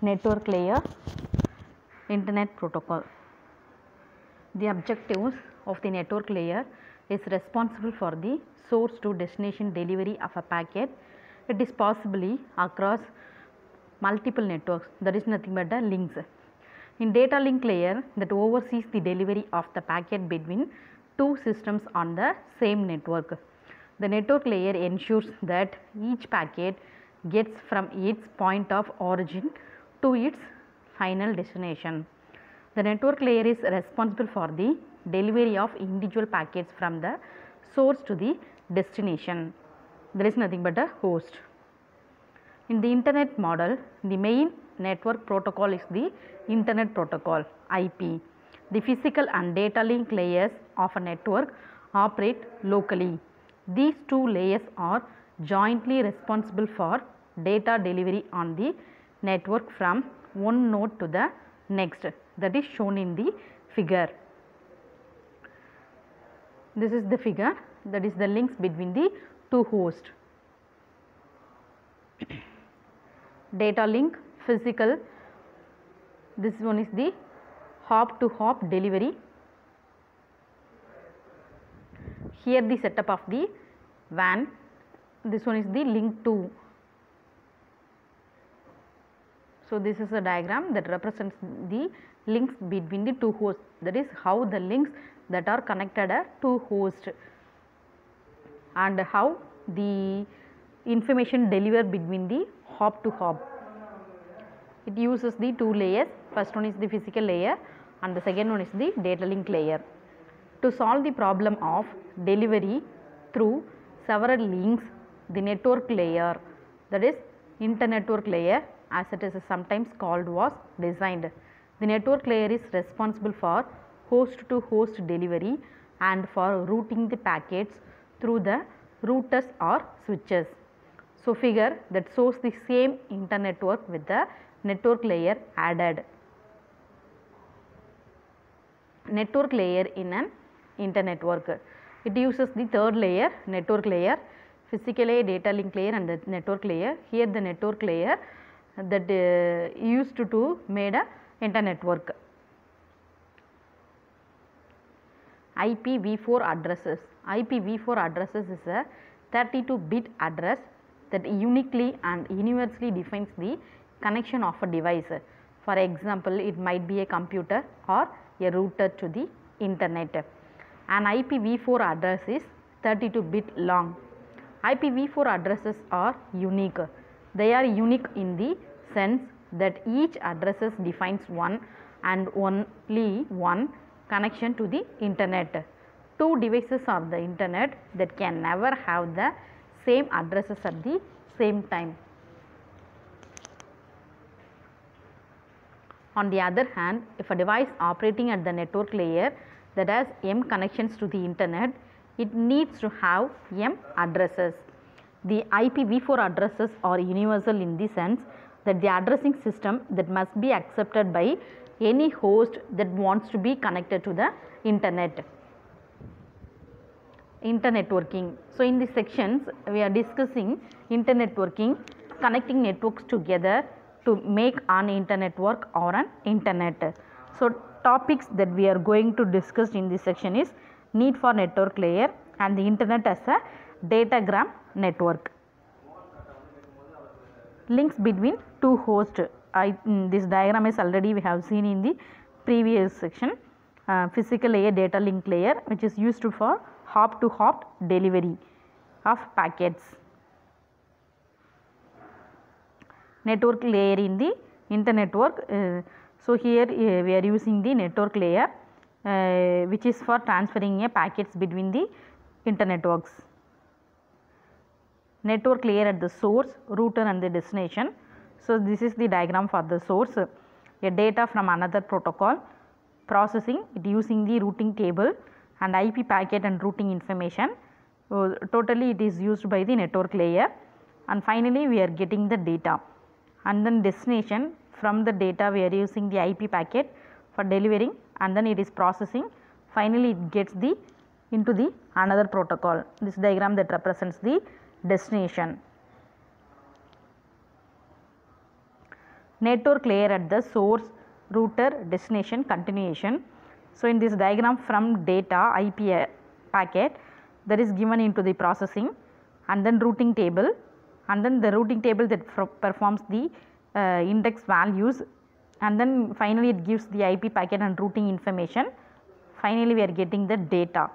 Network layer, internet protocol. The objectives of the network layer is responsible for the source to destination delivery of a packet. It is possibly across multiple networks, that is nothing but the links. In data link layer that oversees the delivery of the packet between two systems on the same network. The network layer ensures that each packet gets from its point of origin to its final destination. The network layer is responsible for the delivery of individual packets from the source to the destination. There is nothing but a host. In the internet model, the main network protocol is the internet protocol IP. The physical and data link layers of a network operate locally. These two layers are jointly responsible for data delivery on the network from one node to the next, that is shown in the figure. This is the figure, that is the links between the two hosts. Data link, physical, this one is the hop to hop delivery. Here the setup of the WAN, this one is the link to. So, this is a diagram that represents the links between the two hosts, that is how the links that are connected are two hosts and how the information delivered between the hop to hop. It uses the two layers, first one is the physical layer and the second one is the data link layer. To solve the problem of delivery through several links, the network layer, that is internetwork layer as it is sometimes called, was designed. The network layer is responsible for host to host delivery and for routing the packets through the routers or switches. So, figure that shows the same internetwork with the network layer added. Network layer in an internetwork. It uses the third layer, network layer, physical layer, data link layer and the network layer. Here the network layer that used to made a internetwork. IPv4 addresses. IPv4 addresses is a 32-bit address that uniquely and universally defines the connection of a device. For example, it might be a computer or a router to the internet. An IPv4 address is 32-bit long. IPv4 addresses are unique. They are unique in the sense that each addresses defines one and only one connection to the internet. Two devices of the internet that can never have the same addresses at the same time. On the other hand, if a device operating at the network layer that has M connections to the internet, it needs to have M addresses. The IPv4 addresses are universal in the sense that the addressing system that must be accepted by any host that wants to be connected to the internet. Internetworking. So, in these sections we are discussing internetworking, connecting networks together to make an internetwork or an internet. So, topics that we are going to discuss in this section is need for network layer and the internet as a datagram network. Links between two hosts. This diagram is already we have seen in the previous section. Physical layer, data link layer, which is used for hop to hop delivery of packets. Network layer in the internetwork. So, here we are using the network layer which is for transferring a packets between the internetworks. Network layer at the source, router and the destination. So, this is the diagram for the source, a data from another protocol, processing it using the routing table and IP packet and routing information. So, totally it is used by the network layer, and finally we are getting the data, and then destination, from the data we are using the IP packet for delivering, and then it is processing, finally it gets the into the another protocol. This diagram that represents the destination. network layer at the source, router, destination, continuation. So in this diagram, from data IP packet that is given into the processing, and then routing table, and then the routing table that performs the index values, and then finally it gives the IP packet and routing information. Finally we are getting the data.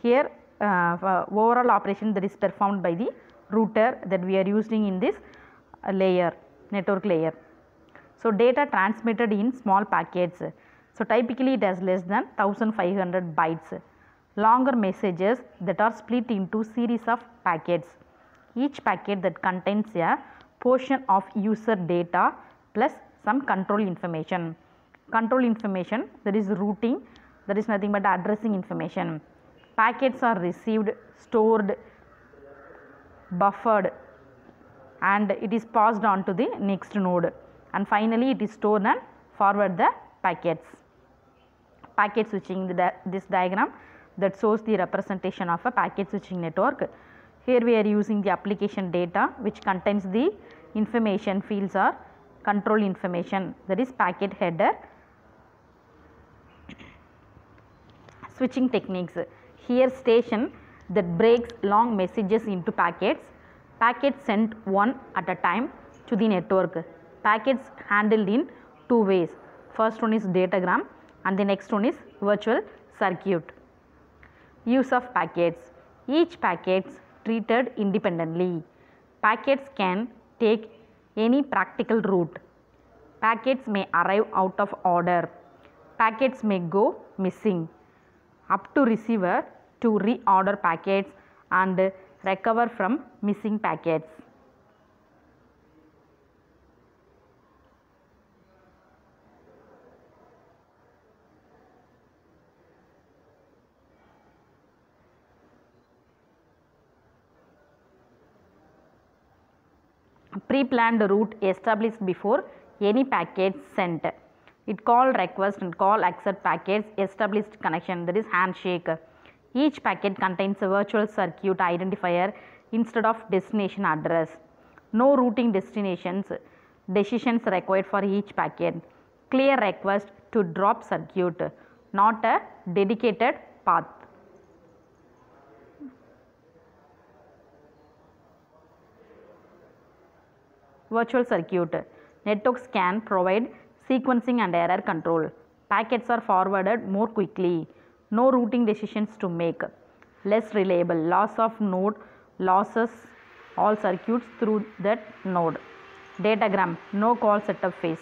Here overall operation that is performed by the router that we are using in this layer, network layer. So data transmitted in small packets. So typically it has less than 1500 bytes. Longer messages that are split into series of packets. Each packet that contains a portion of user data plus some control information. Control information, that is routing, that is nothing but addressing information. Packets are received, stored, buffered, and it is passed on to the next node, and finally it is stored and forward the packets. Packet switching, this diagram that shows the representation of a packet switching network. Here we are using the application data which contains the information fields or control information, that is packet header. Switching techniques. Here station that breaks long messages into packets. Packets sent one at a time to the network. Packets handled in two ways. First one is datagram and the next one is virtual circuit. Use of packets. Each packets treated independently. Packets can take any practical route. Packets may arrive out of order. Packets may go missing. Up to receiver to reorder packets and recover from missing packets. Pre-planned route established before any packets sent. It call request and call accept packets established connection, that is handshake. Each packet contains a virtual circuit identifier instead of destination address. No routing decisions required for each packet. Clear request to drop circuit, not a dedicated path. Virtual circuit. Networks can provide sequencing and error control. Packets are forwarded more quickly. No routing decisions to make. Less reliable. Loss of node losses all circuits through that node. Datagram. No call setup phase.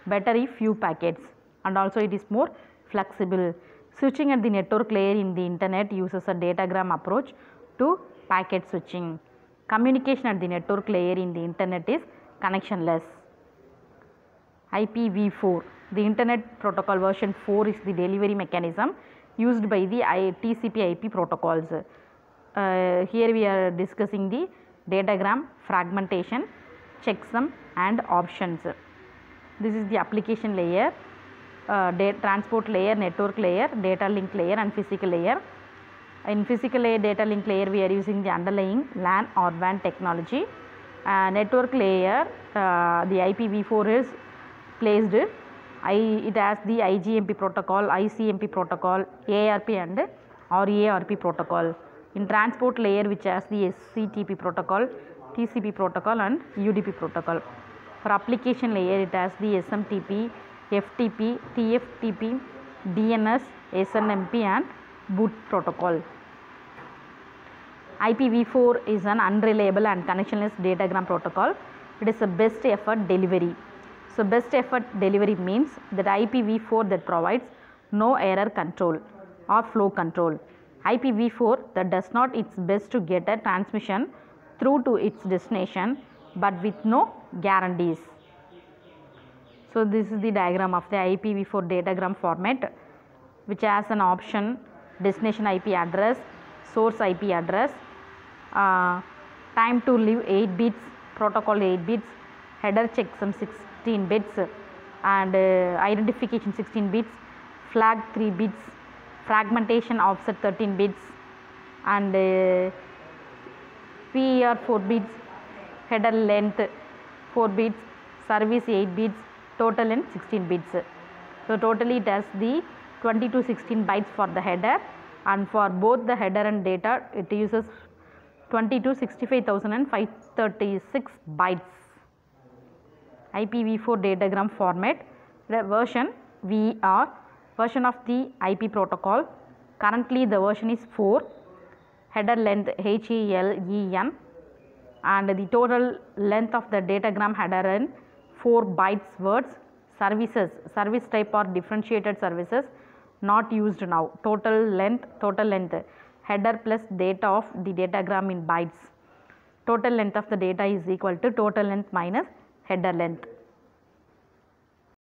Better if few packets, and also it is more flexible. Switching at the network layer in the internet uses a datagram approach to packet switching. Communication at the network layer in the internet is connectionless. IPv4. The Internet Protocol version 4 is the delivery mechanism used by the TCP/IP protocols. Here we are discussing the datagram, fragmentation, checksum and options. This is the application layer, transport layer, network layer, data link layer and physical layer. In physical layer, data link layer, we are using the underlying LAN or WAN technology. Network layer, the IPv4 is placed. It has the IGMP protocol, ICMP protocol, ARP and RARP protocol. In transport layer, which has the SCTP protocol, TCP protocol and UDP protocol. For application layer, it has the SMTP, FTP, TFTP, DNS, SNMP and boot protocol. IPv4 is an unreliable and connectionless datagram protocol. It is a best effort delivery. So best effort delivery means that IPv4 that provides no error control or flow control. IPv4 that does not its best to get a transmission through to its destination but with no guarantees. So this is the diagram of the IPv4 datagram format, which has an option destination IP address, source IP address, time to live 8 bits, protocol 8 bits, header checksum 16 bits and identification 16 bits, flag 3 bits, fragmentation offset 13 bits and PER 4 bits, header length 4 bits, service 8 bits, total length 16 bits. So totally it has the 20 to 16 bytes for the header, and for both the header and data it uses 65,536 bytes. IPv4 datagram format, the version VER, version of the IP protocol. Currently the version is 4, header length HELEN, and the total length of the datagram header in 4 bytes words. Services, service type or differentiated services not used now. Total length, header plus data of the datagram in bytes. Total length of the data is equal to total length minus header length.